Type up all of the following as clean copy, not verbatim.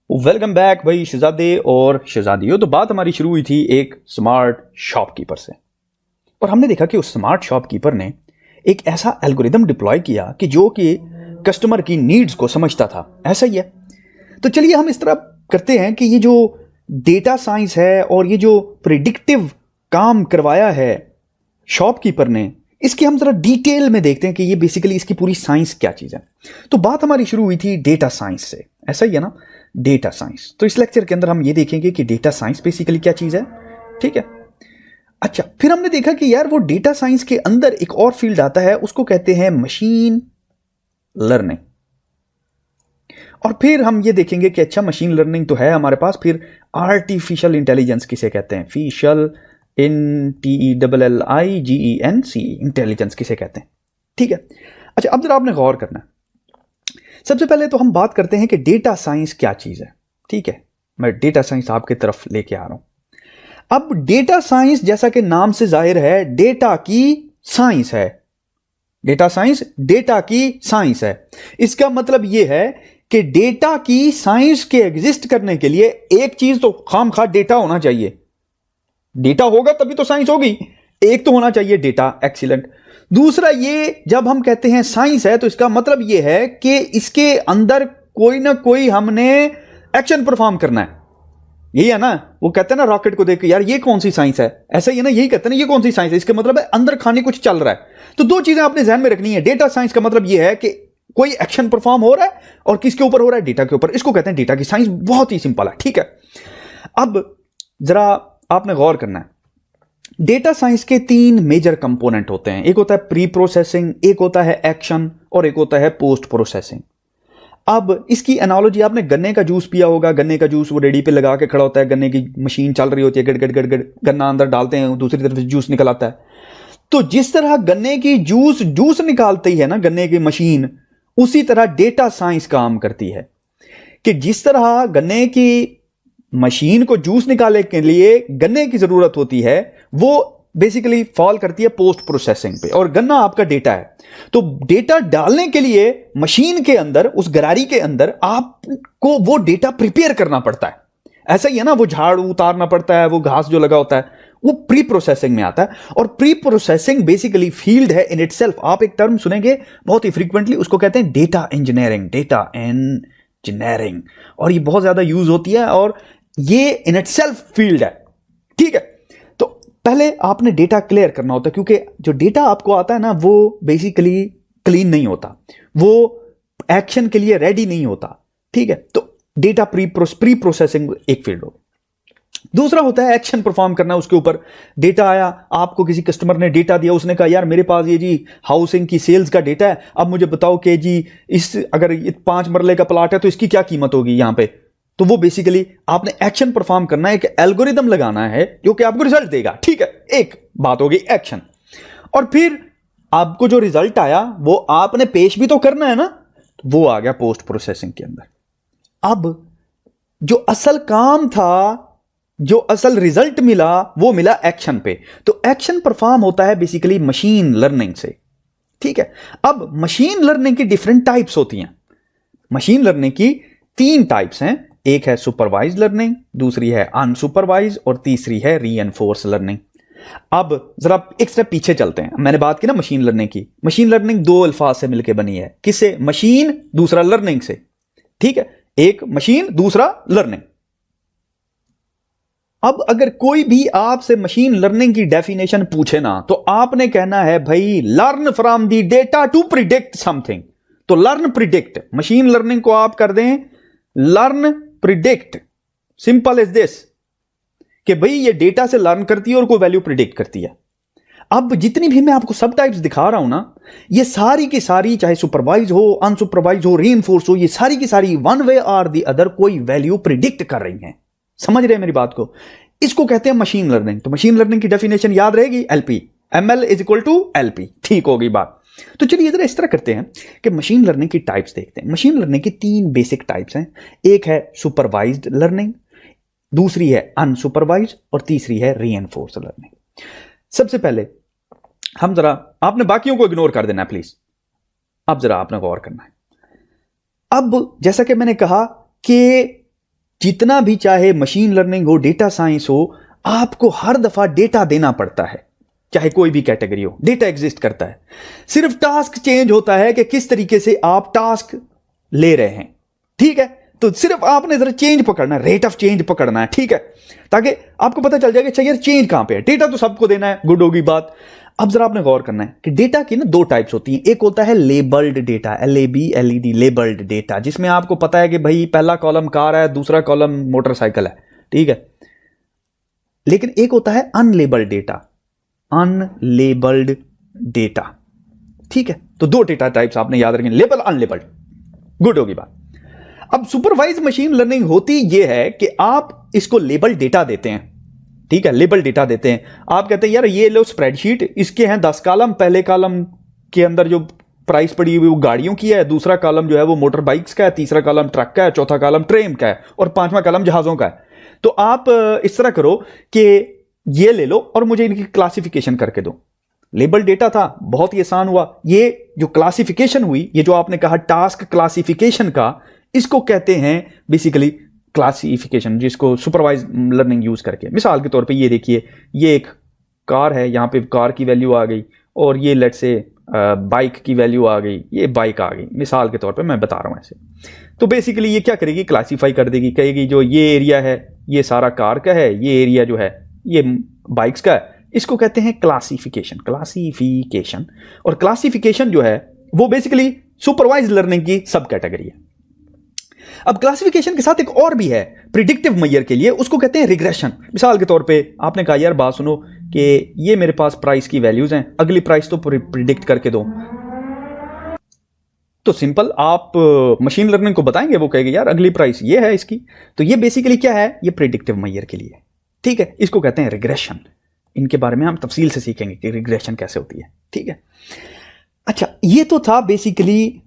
Welcome back भाई शहजादे और शहजादियों। तो बात हमारी शुरू हुई थी एक स्मार्ट शॉपकीपर से, और हमने देखा कि उस स्मार्ट शॉपकीपर ने एक ऐसा एल्गोरिदम डिप्लॉय किया कि जो कि कस्टमर की नीड्स को समझता था। ऐसा ही है। तो चलिए हम इस तरह करते हैं कि ये जो डेटा साइंस है और ये जो प्रिडिक्टिव काम करवाया है शॉपकीपर ने, इसकी हम जरा डिटेल में देखते हैं कि ये बेसिकली इसकी पूरी साइंस क्या चीज़ है। तो बात हमारी शुरू हुई थी डेटा साइंस से, ऐसा ही है ना, डेटा साइंस। तो इस लेक्चर के अंदर हम ये देखेंगे कि डेटा साइंस बेसिकली क्या चीज़ है। ठीक है। अच्छा, फिर हमने देखा कि यार वो डेटा साइंस के अंदर एक और फील्ड आता है, उसको कहते हैं मशीन लर्निंग। और फिर हम ये देखेंगे कि अच्छा मशीन लर्निंग तो है हमारे पास, फिर आर्टिफिशियल इंटेलिजेंस किसे कहते हैं, फिशियल INTELLIGENC इंटेलिजेंस किसे कहते हैं। ठीक है। अच्छा, अब जरा आपने गौर करना है। सबसे पहले तो हम बात करते हैं कि डेटा साइंस क्या चीज है। ठीक है, मैं डेटा साइंस आपकी तरफ लेके आ रहा हूं। अब डेटा साइंस जैसा कि नाम से जाहिर है, डेटा की साइंस है। डेटा साइंस डेटा की साइंस है। इसका मतलब यह है कि डेटा की साइंस के एग्जिस्ट करने के लिए एक चीज तो खामखा डेटा होना चाहिए। डेटा होगा तभी तो साइंस होगी। एक तो होना चाहिए डेटा, एक्सीलेंट। दूसरा, ये जब हम कहते हैं साइंस है तो इसका मतलब ये है कि इसके अंदर कोई ना कोई हमने एक्शन परफॉर्म करना है। यही है ना, वो कहते हैं ना रॉकेट को देख के यार ये कौन सी साइंस है, ऐसा ही है ना, यही कहते हैं ना ये कौन सी साइंस है, इसका मतलब है अंदर खाने कुछ चल रहा है। तो दो चीजें आपने ध्यान में रखनी है। डेटा साइंस का मतलब यह है कि कोई एक्शन परफॉर्म हो रहा है, और किसके ऊपर हो रहा है, डेटा के ऊपर। इसको कहते हैं डेटा की साइंस। बहुत ही सिंपल है। ठीक है। अब जरा आपने गौर करना है, डेटा साइंस के तीन मेजर कंपोनेंट होते हैं। एक होता है प्री प्रोसेसिंग, एक होता है एक्शन, और एक होता है पोस्ट प्रोसेसिंग। अब इसकी एनालॉजी, आपने गन्ने का जूस पिया होगा। गन्ने का जूस वो रेडी पे लगा के खड़ा होता है, गन्ने की मशीन चल रही होती है, गड़ गड़ गड़ गड़, गन्ना अंदर डालते हैं, दूसरी तरफ से जूस निकल आता है। तो जिस तरह गन्ने की जूस निकालती है ना गन्ने की मशीन, उसी तरह डेटा साइंस काम करती है कि जिस तरह गन्ने की मशीन को जूस निकालने के लिए गन्ने की जरूरत होती है, वो बेसिकली फॉल करती है पोस्ट प्रोसेसिंग पे, और गन्ना आपका डेटा है। तो डेटा डालने के लिए मशीन के अंदर, उस गरारी के अंदर आपको वो डेटा प्रिपेयर करना पड़ता है। ऐसा ही है ना, वो झाड़ू उतारना पड़ता है, वो घास जो लगा होता है, वो प्री प्रोसेसिंग में आता है। और प्री प्रोसेसिंग बेसिकली फील्ड है इन इटसेल्फ। आप एक टर्म सुनेंगे बहुत ही फ्रीक्वेंटली, उसको कहते हैं डेटा इंजीनियरिंग। डेटा इंजीनियरिंग, और ये बहुत ज्यादा यूज होती है, और ये इन इटसेल्फ फील्ड है। ठीक है। तो पहले आपने डेटा क्लियर करना होता है, क्योंकि जो डेटा आपको आता है ना, वो बेसिकली क्लीन नहीं होता, वो एक्शन के लिए रेडी नहीं होता। ठीक है। तो डेटा प्री प्रोसेसिंग एक फील्ड हो। दूसरा होता है एक्शन परफॉर्म करना। उसके ऊपर डेटा आया, आपको किसी कस्टमर ने डेटा दिया, उसने कहा यार मेरे पास ये जी हाउसिंग की सेल्स का डेटा है, अब मुझे बताओ कि जी इस अगर ये 5 मरले का प्लाट है तो इसकी क्या कीमत होगी यहां पे। तो वो बेसिकली आपने एक्शन परफॉर्म करना है, एक एल्गोरिदम लगाना है जो कि आपको रिजल्ट देगा। ठीक है, एक बात होगी एक्शन। और फिर आपको जो रिजल्ट आया वो आपने पेश भी तो करना है ना, तो वो आ गया पोस्ट प्रोसेसिंग के अंदर। अब जो असल काम था, जो असल रिजल्ट मिला, वो मिला एक्शन पे। तो एक्शन परफॉर्म होता है बेसिकली मशीन लर्निंग से। ठीक है। अब मशीन लर्निंग की डिफरेंट टाइप्स होती हैं। मशीन लर्निंग की 3 टाइप्स हैं। एक है सुपरवाइज लर्निंग, दूसरी है अनसुपरवाइज, और तीसरी है रीएनफोर्स लर्निंग। अब जरा एक स्टेप पीछे चलते हैं। मैंने बात की ना मशीन लर्निंग की। मशीन लर्निंग 2 अल्फाज से मिलकर बनी है। किससे? मशीन, दूसरा लर्निंग से। ठीक है, एक मशीन, दूसरा लर्निंग। अब अगर कोई भी आपसे मशीन लर्निंग की डेफिनेशन पूछे ना, तो आपने कहना है भाई learn from the data to predict something. तो लर्न प्रिडिक्ट, मशीन लर्निंग को आप कर दें learn predict. Simple is this कि भाई ये डेटा से लर्न करती है और कोई वैल्यू प्रिडिक्ट करती है। अब जितनी भी मैं आपको सब टाइप्स दिखा रहा हूं ना, ये सारी की सारी, चाहे सुपरवाइज हो, अनसुपरवाइज हो, रीइंफोर्स हो, ये सारी की सारी वन वे और दी अदर कोई वैल्यू प्रिडिक्ट कर रही हैं। समझ रहे हैं मेरी बात को? इसको कहते हैं मशीन लर्निंग। तो मशीन लर्निंग की डेफिनेशन याद रहेगी, LP, ML is equal to LP. ठीक होगी बात। तो चलिए इधर इस तरह करते हैं कि मशीन लर्निंग की टाइप्स देखते हैं। मशीन लर्निंग की 3 बेसिक टाइप्स हैं। एक है सुपरवाइज्ड लर्निंग, दूसरी है अनसुपरवाइज्ड, और तीसरी है रीइंफोर्स्ड लर्निंग। सबसे पहले हम जरा, आपने बाकियों को इग्नोर कर देना है प्लीज, अब जरा आपने गौर करना है। अब जैसा कि मैंने कहा कि जितना भी चाहे मशीन लर्निंग हो, डेटा साइंस हो, आपको हर दफा डेटा देना पड़ता है, चाहे कोई भी कैटेगरी हो, डेटा एग्जिस्ट करता है। सिर्फ टास्क चेंज होता है कि किस तरीके से आप टास्क ले रहे हैं, ठीक है। तो सिर्फ आपने जरा चेंज पकड़ना है, रेट ऑफ चेंज पकड़ना है, ठीक है, ताकि आपको पता चल जाए कि अच्छा यार चेंज कहां पे है। डेटा तो सबको देना है, गुड होगी बात। अब जरा आपने गौर करना है कि डेटा की ना दो टाइप्स होती हैं। एक होता है labelled data, LABLED, labelled data, जिसमें आपको पता है कि भाई पहला कॉलम कार है, दूसरा कॉलम मोटरसाइकिल है, ठीक है। लेकिन एक होता है अनलेबल्ड डेटा, अनलेबल्ड डेटा, ठीक है। तो दो डेटा टाइप्स आपने याद रखें, लेबल, अनलेबल्ड, गुड होगी बात। अब सुपरवाइज मशीन लर्निंग होती यह है कि आप इसको लेबल डेटा देते हैं, ठीक है, लेबल डेटा देते हैं। आप कहते हैं यार ये लो स्प्रेडशीट, इसके हैं 10 कॉलम, पहले कॉलम के अंदर जो प्राइस पड़ी हुई वो गाड़ियों की है, दूसरा कॉलम जो है वो मोटर बाइक्स का है, तीसरा कॉलम ट्रक का है, चौथा कॉलम ट्रेन का है और पांचवा कॉलम जहाजों का है। तो आप इस तरह करो कि ये ले लो और मुझे इनकी क्लासिफिकेशन करके दो। लेबल डेटा था, बहुत ही आसान हुआ। ये जो क्लासिफिकेशन हुई, ये जो आपने कहा टास्क क्लासिफिकेशन का, इसको कहते हैं बेसिकली क्लासिफिकेशन, जिसको सुपरवाइज लर्निंग यूज करके। मिसाल के तौर पे ये देखिए, ये एक कार है, यहां पे कार की वैल्यू आ गई, और ये लेट से बाइक की वैल्यू आ गई, ये बाइक आ गई, मिसाल के तौर पे मैं बता रहा हूं ऐसे। तो बेसिकली ये क्या करेगी, क्लासीफाई कर देगी, कहेगी जो ये एरिया है ये सारा कार का है, ये एरिया जो है ये बाइक्स का है। इसको कहते हैं क्लासिफिकेशन, क्लासिफिकेशन। और क्लासिफिकेशन जो है वो बेसिकली सुपरवाइज लर्निंग की सब कैटेगरी है। अब क्लासिफिकेशन के साथ एक और भी है प्रिडिक्टिव मेजर के लिए, उसको कहते हैं रिग्रेशन। मिसाल के तौर पे आपने कहा यार बात सुनो कि ये मेरे पास प्राइस की वैल्यूज हैं, अगली प्राइस तो प्रिडिक्ट करके दो। तो सिंपल आप मशीन लर्निंग को बताएंगे, वो कहेगा यार अगली प्राइस ये है इसकी। तो ये बेसिकली क्या है, ये प्रिडिक्टिव मेजर के लिए, ठीक है। इसको कहते हैं रिग्रेशन। इनके बारे में हम तफसील से सीखेंगे कि रिग्रेशन कैसे होती है, ठीक है। अच्छा, ये तो था बेसिकली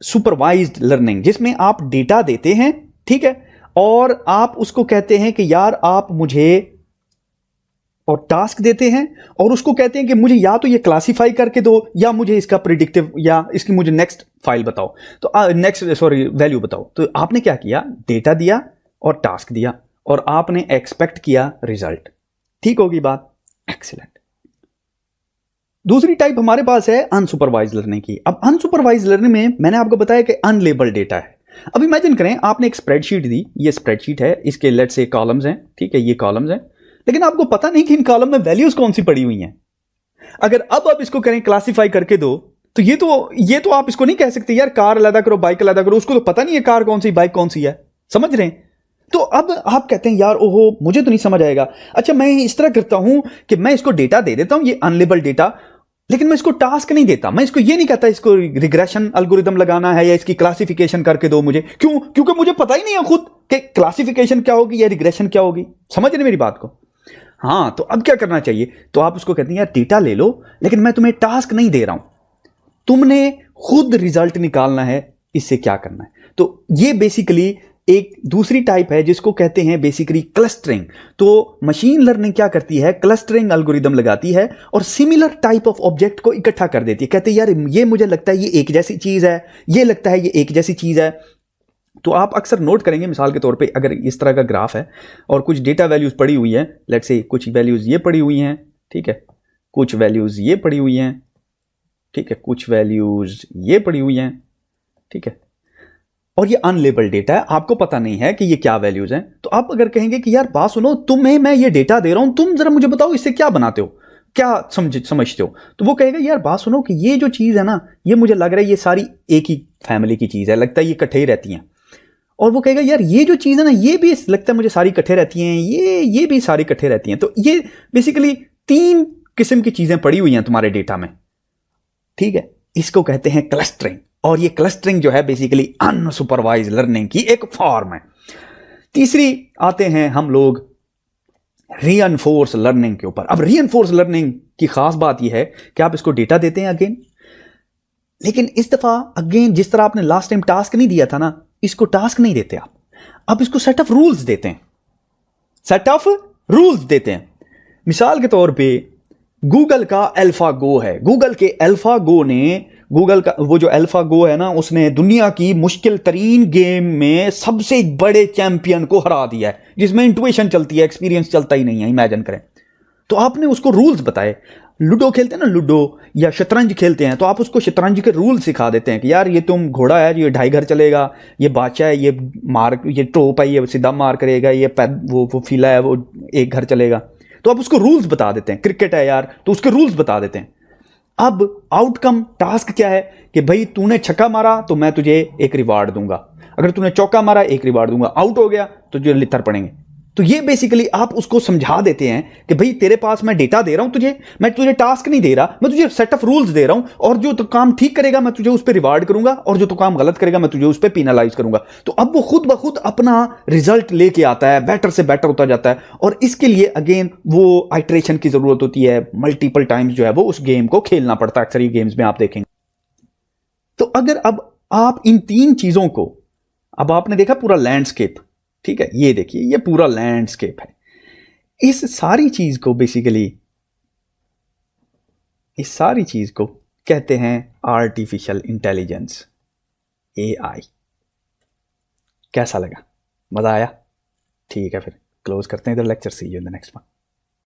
सुपरवाइज्ड लर्निंग, जिसमें आप डेटा देते हैं, ठीक है, और आप उसको कहते हैं कि यार आप मुझे, और टास्क देते हैं और उसको कहते हैं कि मुझे या तो ये क्लासिफाई करके दो या मुझे इसका प्रिडिक्टिव या इसकी मुझे नेक्स्ट फाइल बताओ, तो नेक्स्ट वैल्यू बताओ। तो आपने क्या किया, डेटा दिया और टास्क दिया और आपने एक्सपेक्ट किया रिजल्ट, ठीक होगी बात, एक्सीलेंट। दूसरी टाइप हमारे पास है अनसुपरवाइज लर्निंग की। अब अनसुपरवाइज लर्निंग में मैंने आपको बताया कि अनलेबल्ड डेटा है। अब इमेजिन करें आपने एक स्प्रेडशीट दी, ये स्प्रेडशीट है, इसके लेट्स से कॉलम्स हैं, ठीक है, ये कॉलम्स हैं, लेकिन आपको पता नहीं कि इन कॉलम में वैल्यूज कौन सी पड़ी हुई हैं। अगर अब आप इसको करें क्लासिफाई करके दो, तो ये तो आप इसको नहीं कह सकते यार कार अलग करो बाइक अलग करो, उसको तो पता नहीं है कार कौन सी बाइक कौन सी है, समझ रहे हैं। तो अब आप कहते हैं यार ओहो मुझे तो नहीं समझ आएगा। अच्छा, मैं इस तरह करता हूं कि मैं इसको डेटा दे देता हूं, ये अनलेबल्ड डेटा, लेकिन मैं इसको टास्क नहीं देता। मैं इसको ये नहीं कहता इसको रिग्रेशन एल्गोरिदम लगाना है या इसकी क्लासिफिकेशन करके दो मुझे। क्यों? क्योंकि मुझे पता ही नहीं है खुद कि क्लासिफिकेशन क्या होगी या रिग्रेशन क्या होगी। समझ रहे मेरी बात को? हाँ, तो अब क्या करना चाहिए, तो आप उसको कहते हैं यार डेटा ले लो, लेकिन मैं तुम्हें टास्क नहीं दे रहा हूं, तुमने खुद रिजल्ट निकालना है, इससे क्या करना है। तो ये बेसिकली एक दूसरी टाइप है जिसको कहते हैं बेसिकली क्लस्टरिंग। तो मशीन लर्निंग क्या करती है, क्लस्टरिंग एल्गोरिदम लगाती है और सिमिलर टाइप ऑफ ऑब्जेक्ट को इकट्ठा कर देती है। कहते हैं यार ये मुझे लगता है ये एक जैसी चीज है, ये लगता है ये एक जैसी चीज है। तो आप अक्सर नोट करेंगे, मिसाल के तौर पे अगर इस तरह का ग्राफ है और कुछ डेटा वैल्यूज पड़ी हुई है, लेट्स से कुछ वैल्यूज ये पड़ी हुई हैं, ठीक है, कुछ वैल्यूज ये पड़ी हुई हैं, ठीक है, कुछ वैल्यूज ये पड़ी हुई हैं, ठीक है, और ये अनलेबल्ड डेटा है, आपको पता नहीं है कि ये क्या वैल्यूज हैं। तो आप अगर कहेंगे कि यार बात सुनो, तुम्हें मैं ये डेटा दे रहा हूं, तुम जरा मुझे बताओ इससे क्या बनाते हो, क्या समझते हो। तो वो कहेगा यार बात सुनो कि ये जो चीज है ना, ये मुझे लग रहा है ये सारी एक ही फैमिली की चीज है, लगता है ये इकट्ठे ही रहती हैं। और वो कहेगा यार ये जो चीज है ना, ये भी लगता है मुझे सारी इकट्ठे रहती हैं, ये भी सारी इकट्ठे रहती हैं। तो ये बेसिकली 3 किस्म की चीजें पड़ी हुई हैं तुम्हारे डेटा में, ठीक है। इसको कहते हैं क्लस्टरिंग, और ये क्लस्टरिंग जो है बेसिकली अनसुपरवाइज लर्निंग की एक फॉर्म है। तीसरी आते हैं हम लोग रीइंफोर्स लर्निंग के ऊपर। अब रीइंफोर्स लर्निंग की खास बात यह है कि आप इसको डेटा देते हैं अगेन, लेकिन इस दफा अगेन जिस तरह आपने लास्ट टाइम टास्क नहीं दिया था ना, इसको टास्क नहीं देते आप, अब इसको सेट ऑफ रूल्स देते हैं, सेट ऑफ रूल्स देते हैं। मिसाल के तौर पे गूगल का अल्फा गो है, गूगल के अल्फा गो ने गूगल का वो जो अल्फा गो है ना, उसने दुनिया की मुश्किल तरीन गेम में सबसे बड़े चैंपियन को हरा दिया है, जिसमें इंट्यूशन चलती है, एक्सपीरियंस चलता ही नहीं है। इमेजिन करें। तो आपने उसको रूल्स बताए। लूडो खेलते हैं ना, लूडो या शतरंज खेलते हैं, तो आप उसको शतरंज के रूल सिखा देते हैं कि यार ये तुम घोड़ा है, ये 2.5 घर चलेगा, ये बादशाह है, ये मार, ये टोप है, ये सीधा मार करेगा, ये वो फीला है, वो 1 घर चलेगा। तो आप उसको रूल्स बता देते हैं। क्रिकेट है यार, तो उसके रूल्स बता देते हैं। अब आउटकम टास्क क्या है कि भाई तूने छक्का मारा तो मैं तुझे 1 रिवार्ड दूंगा, अगर तूने चौका मारा 1 रिवार्ड दूंगा, आउट हो गया तो तुझे लित्थर पड़ेंगे। तो ये बेसिकली आप उसको समझा देते हैं कि भाई तेरे पास मैं डेटा दे रहा हूं तुझे, मैं तुझे टास्क नहीं दे रहा, मैं तुझे सेट ऑफ रूल्स दे रहा हूं, और जो तो काम ठीक करेगा मैं तुझे उस पर रिवार्ड करूंगा, और जो तो काम गलत करेगा मैं तुझे उस पर पेनलाइज करूंगा। तो अब वो खुद ब खुद अपना रिजल्ट लेके आता है, बेटर से बेटर होता जाता है। और इसके लिए अगेन वो आइट्रेशन की जरूरत होती है, मल्टीपल टाइम्स जो है वो उस गेम को खेलना पड़ता है, अक्सर ये गेम्स में आप देखेंगे। तो अगर अब आप इन 3 चीजों को, अब आपने देखा पूरा लैंडस्केप, ठीक है, ये देखिए ये पूरा लैंडस्केप है। इस सारी चीज को बेसिकली, इस सारी चीज को कहते हैं आर्टिफिशियल इंटेलिजेंस, एआई। कैसा लगा? मजा आया? ठीक है, फिर क्लोज करते हैं इधर lecture. See you in the next one.